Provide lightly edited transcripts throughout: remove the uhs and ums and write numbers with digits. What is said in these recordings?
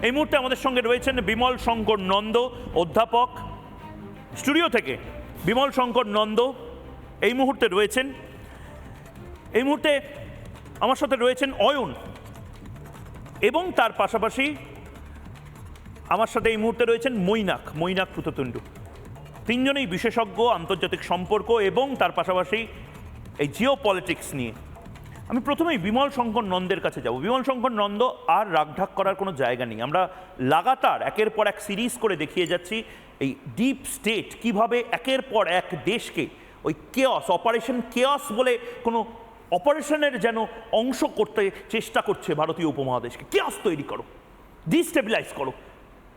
এই মুহূর্তে আমাদের সঙ্গে রয়েছেন বিমল শঙ্কর নন্দ, অধ্যাপক। স্টুডিও থেকে বিমল শঙ্কর নন্দ এই মুহূর্তে রয়েছেন। এই মুহূর্তে আমার সাথে রয়েছেন অয়ন, এবং তার পাশাপাশি আমার সাথে এই মুহূর্তে রয়েছেন মৈনাক পুততুন্ডু। তিনজনেই বিশেষজ্ঞ আন্তর্জাতিক সম্পর্ক এবং তার পাশাপাশি এই জিও পলিটিক্স নিয়ে। আমি প্রথমেই বিমল শঙ্কর নন্দের কাছে যাব। বিমল শঙ্কর নন্দ, আর রাগঢাক করার কোনো জায়গা নেই। আমরা লাগাতার একের পর এক সিরিজ করে দেখিয়ে যাচ্ছি এই ডিপ স্টেট কিভাবে একের পর এক দেশকে ওই কেয়স, অপারেশন কেয়স বলে কোনো অপারেশনের যেন অংশ করতে চেষ্টা করছে ভারতীয় উপমহাদেশকে। কেয়স তৈরি করো, ডিস্টেবিলাইজ করো,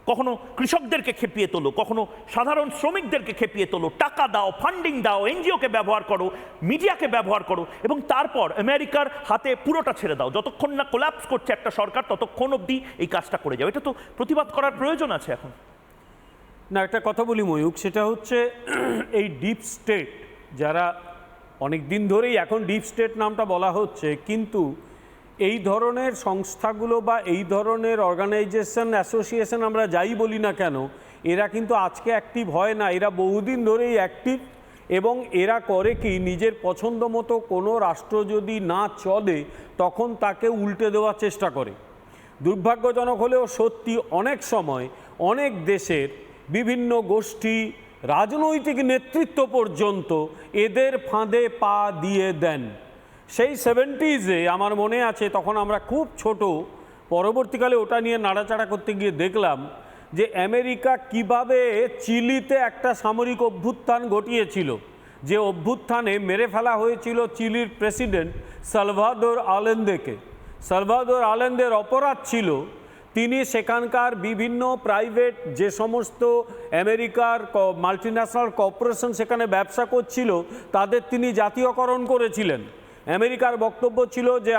কখনো কৃষকদেরকে খেপিয়ে তোলো, কখনো সাধারণ শ্রমিকদেরকে খেপিয়ে তোলো, টাকা দাও, ফান্ডিং দাও, এনজিওকে ব্যবহার করো, মিডিয়াকে ব্যবহার করো, এবং তারপর আমেরিকার হাতে পুরোটা ছেড়ে দাও। যতক্ষণ না কোল্যাপস করছে একটা সরকার ততক্ষণ অবধি এই কাজটা করে যাও। এটা তো প্রতিবাদ করার প্রয়োজন আছে এখন। না, একটা কথা বলি ময়ূক, সেটা হচ্ছে এই ডিপ স্টেট, যারা অনেক দিন ধরেই এখন ডিপ স্টেট নামটা বলা হচ্ছে, কিন্তু এই ধরনের সংস্থাগুলো বা এই ধরনের অর্গানাইজেশন, অ্যাসোসিয়েশন আমরা যাই বলি না কেন, এরা কিন্তু আজকে অ্যাক্টিভ হয় না, এরা বহুদিন ধরেই অ্যাক্টিভ। এবং এরা করে কি, নিজের পছন্দ মতো কোনো রাষ্ট্র যদি না চলে তখন তাকে উল্টে দেওয়ার চেষ্টা করে। দুর্ভাগ্যজনক হলেও সত্যি, অনেক সময় অনেক দেশের বিভিন্ন গোষ্ঠী, রাজনৈতিক নেতৃত্ব পর্যন্ত এদের ফাঁদে পা দিয়ে দেন। সেই 70s আমার মনে আছে, তখন আমরা খুব ছোট, পরবর্তীকালে ওটা নিয়ে নাড়াচাড়া করতে গিয়ে দেখলাম যে আমেরিকা কিভাবে চিলিতে একটা সামরিক অভ্যুত্থান ঘটিয়েছিল, যে অভ্যুত্থানে মেরে ফেলা হয়েছিল চিলির প্রেসিডেন্ট সালভাদোর আলেন্দেকে। সালভাদোর আলেন্দের অপরাধ ছিল, তিনি সেখানকার বিভিন্ন প্রাইভেট যে সমস্ত আমেরিকার মাল্টিন্যাশনাল কর্পোরেশন সেখানে ব্যবসা করছিল তাদের তিনি জাতীয়করণ করেছিলেন। আমেরিকার বক্তব্য ছিল যে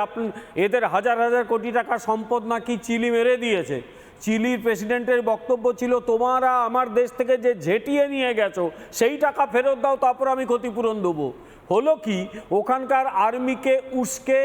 এদের হাজার হাজার কোটি টাকা সম্পদ নাকি চিলি মেরে দিয়েছে। চিলির প্রেসিডেন্টের বক্তব্য ছিল, তোমরা আমার দেশ থেকে যে ঝেঁটিয়ে নিয়ে গেছো সেই টাকা ফেরত দাও, তারপর আমি ক্ষতিপূরণ দেবো। হলো কি, ওখানকার আর্মিকে উস্কে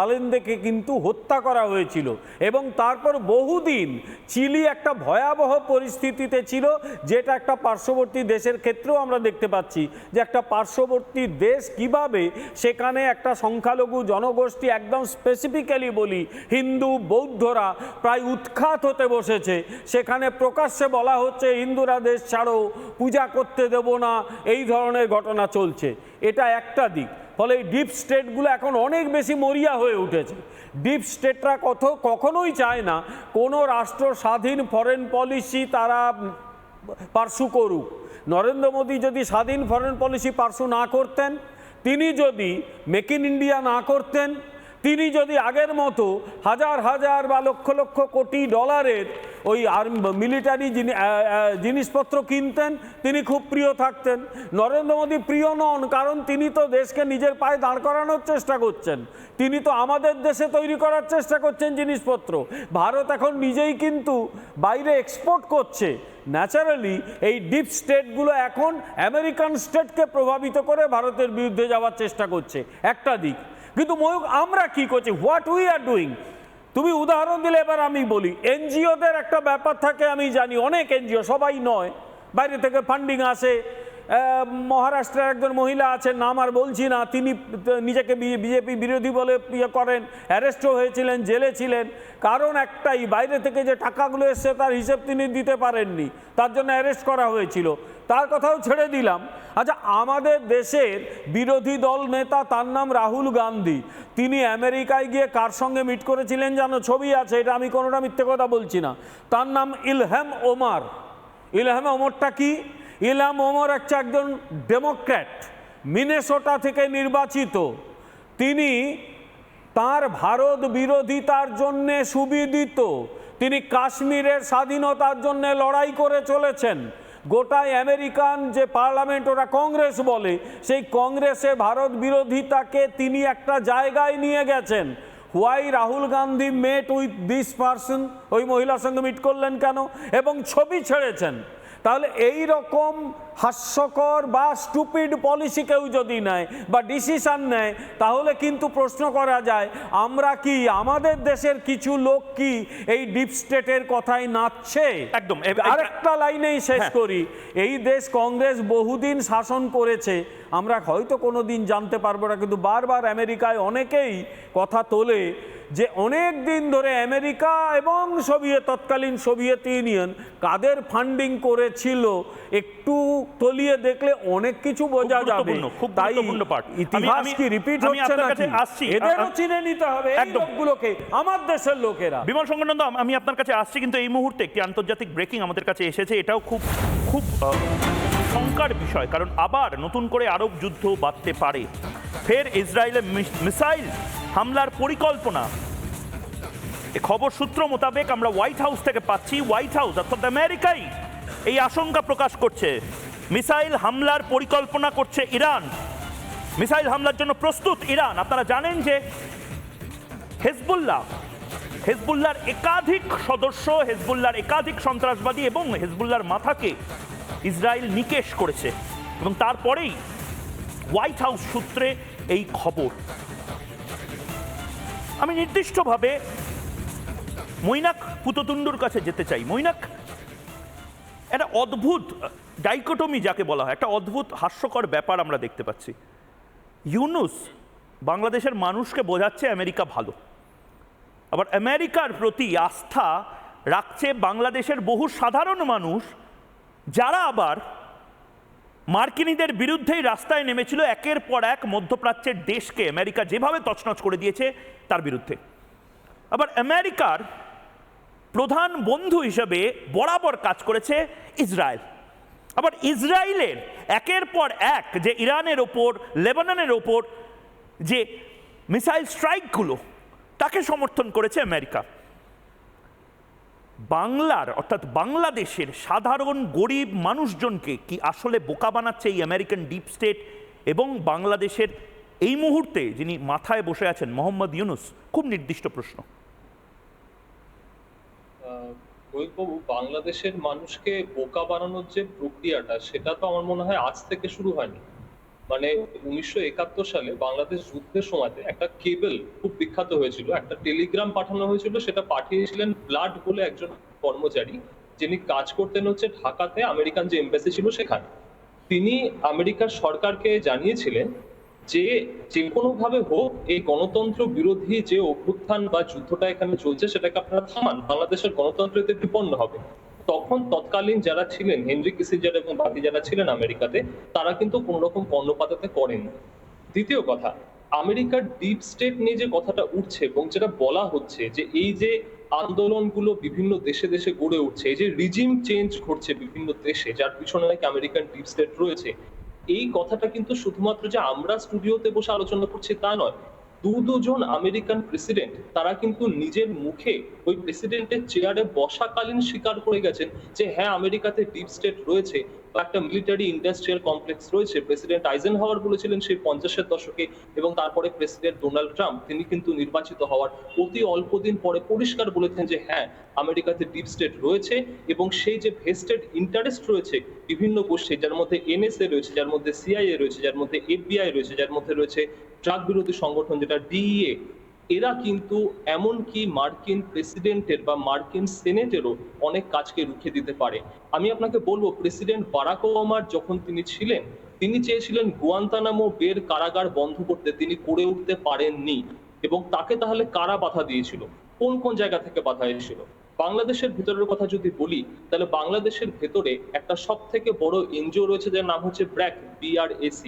আলেন্দেকে কিন্তু হত্যা করা হয়েছিল, এবং তারপর বহুদিন চিলি একটা ভয়াবহ পরিস্থিতিতে ছিল, যেটা একটা পার্শ্ববর্তী দেশের ক্ষেত্রেও আমরা দেখতে পাচ্ছি যে একটা পার্শ্ববর্তী দেশ কিভাবে সেখানে একটা সংখ্যালঘু জনগোষ্ঠী, একদম স্পেসিফিক্যালি বলি হিন্দু বৌদ্ধরা প্রায় উৎখাত হতে বসেছে। সেখানে প্রকাশ্যে বলা হচ্ছে হিন্দুরা দেশ ছাড়ো, পূজা করতে দেব না, এই ধরনের ঘটনা চলছে। এটা একটা দিক। ফলে এই ডিপ স্টেটগুলো এখন অনেক বেশি মরিয়া হয়ে উঠেছে। ডিপ স্টেটরা কখনোই চায় না কোনো রাষ্ট্র স্বাধীন ফরেন পলিসি তারা পার্সু করুক। নরেন্দ্র মোদী যদি স্বাধীন ফরেন পলিসি পার্সু না করতেন, তিনি যদি মেক ইন ইন্ডিয়া না করতেন, তিনি যদি আগের মতো হাজার হাজার বা লক্ষ লক্ষ কোটি ডলারের ওই মিলিটারি জিনিসপত্র কিনতেন, তিনি খুব প্রিয় থাকতেন। নরেন্দ্র মোদী প্রিয় নন, কারণ তিনি তো দেশকে নিজের পায়ে দাঁড় করানোর চেষ্টা করছেন। তিনি তো আমাদের দেশে তৈরি করার চেষ্টা করছেন জিনিসপত্র। ভারত এখন নিজেই কিন্তু বাইরে এক্সপোর্ট করছে। ন্যাচারালি এই ডিপ স্টেটগুলো এখন আমেরিকান স্টেটকে প্রভাবিত করে ভারতের বিরুদ্ধে যাওয়ার চেষ্টা করছে, একটা দিক। কিন্তু ময়ূক, আমরা কি করছি, হোয়াট উই আর ডুইং? তুমি উদাহরণ দিলে, এবার আমি বলি, এনজিওদের একটা ব্যাপার থাকে, আমি জানি অনেক এনজিও, সবাই নয়, বাইরে থেকে ফান্ডিং আসে। মহারাষ্ট্রের একজন মহিলা আছেন, নাম আর বলছি না, তিনি নিজেকে বিজেপি বিরোধী বলে করেন, অ্যারেস্টও হয়েছিলেন, জেলে ছিলেন। কারণ একটাই, বাইরে থেকে যে টাকাগুলো এসছে তার হিসেব তিনি দিতে পারেননি, তার জন্য অ্যারেস্ট করা হয়েছিল। তার কথাও ছেড়ে দিলাম। আচ্ছা, আমাদের দেশের বিরোধী দল নেতা, তার নাম রাহুল গান্ধী, তিনি আমেরিকায় গিয়ে কার সঙ্গে মিট করেছিলেন জানো? ছবি আছে, এটা আমি কোনোটা মিথ্যে কথা বলছি না। তার নাম ইলহাম ওমর। ইলহাম ওমরটা কি? ইলহাম ওমর একজন ডেমোক্র্যাট, মিনেসোটা থেকে নির্বাচিত। তিনি তার ভারত বিরোধিতার জন্যে সুবিদিত। তিনি কাশ্মীরের স্বাধীনতার জন্য লড়াই করে চলেছেন। গোটায় আমেরিকান যে পার্লামেন্ট, ওরা কংগ্রেস বলে, সেই কংগ্রেসে ভারত বিরোধিতাকে তিনি একটা জায়গায় নিয়ে গেছেন। Why Rahul Gandhi mate with this person? ওই মহিলার সঙ্গে মিট করলেন কেন? এবং ছবি ছেড়েছেন। তাহলে এই রকম হাস্যকর বা স্টুপিড পলিসি কেউ যদি নেয় বা ডিসিশন নেয়, তাহলে কিন্তু প্রশ্ন করা যায় আমরা কি, আমাদের দেশের কিছু লোক কি এই ডিপ স্টেটের কথাই নাচছে? একদম। আরেকটা লাইনেই শেষ করি, এই দেশ কংগ্রেস বহুদিন শাসন করেছে, আমরা হয়তো কোনো দিন জানতে পারবো না, কিন্তু বারবার আমেরিকায় অনেকেই কথা তোলে যে অনেক দিন ধরে আমেরিকা এবং তৎকালীন সোভিয়েত ইউনিয়ন কাদের ফান্ডিং করেছিল, একটু তলিয়ে দেখলে অনেক কিছু বোঝা যাবে। তাই ইতিহাস কি রিপিট হচ্ছে নাকি, এদেরও চিনে নিতে হবে এই লোকগুলোকে, আমার দেশের লোকেরা। বিমল শঙ্করনন্দ, আমি আপনার কাছে আসছি, কিন্তু এই মুহূর্তে একটি আন্তর্জাতিক ব্রেকিং আমাদের কাছে এসেছে। এটাও খুব খুব শঙ্কার বিষয়, কারণ আবার নতুন করে আরব যুদ্ধ বাঁধতে পারে। ফের ইসরায়েলের মিসাইল হামলার পরিকল্পনা। খবর সূত্র মোতাবেক আমরা হোয়াইট হাউস থেকে পাচ্ছি, হোয়াইট হাউস অর্থাৎ আমেরিকাই এই আশঙ্কা প্রকাশ করছে মিসাইল হামলার পরিকল্পনা করছে ইরান। মিসাইল হামলার জন্য প্রস্তুত ইরান। আপনারা জানেন যে হেজবুল্লাহর একাধিক সদস্য, হেজবুল্লাহর একাধিক সন্ত্রাসবাদী এবং হেজবুল্লাহর মাথাকে ইসরায়েল নিকেশ করেছে, এবং তারপরেই হোয়াইট হাউস সূত্রে এই খবর। আমি নির্দিষ্টভাবে মৈনাক পুততুণ্ডুর কাছে যেতে চাই। মৈনাক, একটা অদ্ভুত ডাইকোটমি যাকে বলা হয়, একটা অদ্ভুত হাস্যকর ব্যাপার আমরা দেখতে পাচ্ছি। ইউনুস বাংলাদেশের মানুষকে বোঝাচ্ছে আমেরিকা ভালো, আবার আমেরিকার প্রতি আস্থা রাখছে বাংলাদেশের বহু সাধারণ মানুষ, যারা আবার মার্কিনীদের বিরুদ্ধেই রাস্তায় নেমেছিল একের পর এক মধ্যপ্রাচ্যের দেশকে আমেরিকা যেভাবে তছনছ করে দিয়েছে তার বিরুদ্ধে। আবার আমেরিকার প্রধান বন্ধু হিসেবে বরাবর কাজ করেছে ইসরায়েল। আবার ইসরায়েলের একের পর এক যে ইরানের ওপর, লেবাননের ওপর যে মিসাইল স্ট্রাইকগুলো, তাকে সমর্থন করেছে আমেরিকা। বাংলার অর্থাৎ বাংলাদেশের সাধারণ গরিব মানুষজনকে কি আসলে বোকা বানাচ্ছে এই আমেরিকান ডিপ স্টেট? এবং বাংলাদেশের এই মুহূর্তে যিনি মাথায় বসে আছেন মোহাম্মদ ইউনুস, খুব নির্দিষ্ট প্রশ্ন। রোহিতবাবু, বাংলাদেশের মানুষকে বোকা বানানোর যে প্রক্রিয়াটা, সেটা তো আমার মনে হয় আজ থেকে শুরু হয়নি। মানে 1971 সালে বাংলাদেশ যুদ্ধের সময়তে একটা কেবল খুব বিখ্যাত হয়েছিল, একটা টেলিগ্রাম পাঠানো হয়েছিল, সেটা পাঠিয়েছিলেন ব্লাড বলে একজন কর্মচারী, যিনি কাজ করতেন হচ্ছে ঢাকাতে আমেরিকান যে এমবাসি ছিল সেখানে। তিনি আমেরিকার সরকারকে জানিয়েছিলেন যে যে কোনো ভাবে হোক এই গণতন্ত্র বিরোধী যে অভ্যুত্থান বা যুদ্ধটা এখানে চলছে সেটাকে আপনারা থামান, বাংলাদেশের গণতন্ত্র এতে বিপন্ন হবে। তখন তৎকালীন যারা ছিলেন, হেনরি কিসিঞ্জার এবং বাকি যারা ছিলেন আমেরিকাতে, তারা কিন্তু কোন রকম কর্ণপাতাতে করেন। দ্বিতীয় কথা, আমেরিকার ডিপ স্টেট নিয়ে যে কথাটা উঠছে এবং যেটা বলা হচ্ছে যে এই যে আন্দোলনগুলো বিভিন্ন দেশে দেশে গড়ে উঠছে, এই যে রিজিম চেঞ্জ ঘটছে বিভিন্ন দেশে, যার পিছনে নাকি আমেরিকান ডিপ স্টেট রয়েছে, এই কথাটা কিন্তু শুধুমাত্র যে আমরা স্টুডিওতে বসে আলোচনা করছি তা নয়। দুজন আমেরিকান প্রেসিডেন্ট তারা কিন্তু নিজের মুখে ওই প্রেসিডেন্টের চেয়ারে বসাকালীন স্বীকার করে গেছেন যে হ্যাঁ, আমেরিকাতে ডিপ স্টেট রয়েছে বা একটা মিলিটারি ইন্ডাস্ট্রিয়াল কমপ্লেক্স রয়েছে। প্রেসিডেন্ট আইজেনহাওয়ার বলেছিলেন সেই 50-এর দশকে, এবং তারপরে প্রেসিডেন্ট ডোনাল্ড ট্রাম্প তিনি কিন্তু নির্বাচিত হওয়ার অতি অল্প দিন পরে পরিষ্কার বলেছেন যে হ্যাঁ, আমেরিকাতে ডিপ স্টেট রয়েছে, এবং সেই যে ভেস্টেড ইন্টারেস্ট রয়েছে বিভিন্ন গোষ্ঠী, যার মধ্যে এনএসএ রয়েছে, যার মধ্যে সিআইএ রয়েছে, যার মধ্যে এফবিআই রয়েছে, যার মধ্যে রয়েছে ড্রাগ বিরোধী সংগঠন যেটা ডিইএ, এরা কিন্তু এমনকি মার্কিন প্রেসিডেন্টের বা মার্কিন সেনেটেরও অনেক কাজকে রুখে দিতে পারে। আমি আপনাকে বলবো, প্রেসিডেন্ট বারাক ওবামার যখন তিনি ছিলেন, তিনি চেয়েছিলেন গুয়ান্তানামো বের কারাগার বন্ধ করতে, তিনি করে উঠতে পারেননি। এবং তাকে তাহলে কারা বাধা দিয়েছিল, কোন কোন জায়গা থেকে বাধা এসেছিল? বাংলাদেশের ভেতরের কথা যদি বলি, তাহলে বাংলাদেশের ভেতরে একটা সব থেকে বড় এনজিও রয়েছে, যার নাম হচ্ছে ব্র্যাক, BRAC।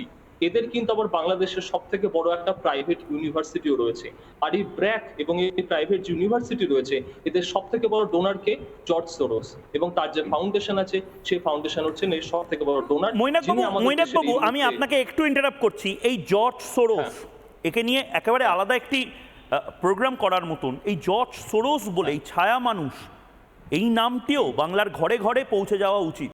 এদের কিন্তু আবার বাংলাদেশের সব থেকে বড় একটা প্রাইভেট ইউনিভার্সিটিও রয়েছে। আর এই ব্র্যাক এবং এই প্রাইভেট ইউনিভার্সিটি রয়েছে, এদের সব থেকে বড় ডোনার কে? George Soros. এবং তার যে ফাউন্ডেশন আছে, সেই ফাউন্ডেশন হচ্ছেন এই সব থেকে বড় ডোনার। মৈনাক বাবু, আমি আপনাকে একটু ইন্টারাপ্ট করছি। এই জর্জ সোরোস, একে নিয়ে একেবারে আলাদা একটি প্রোগ্রাম করার মতন। এই জর্জ সোরোস বলে এই ছায়া মানুষ, এই নামটিও বাংলার ঘরে ঘরে পৌঁছে যাওয়া উচিত।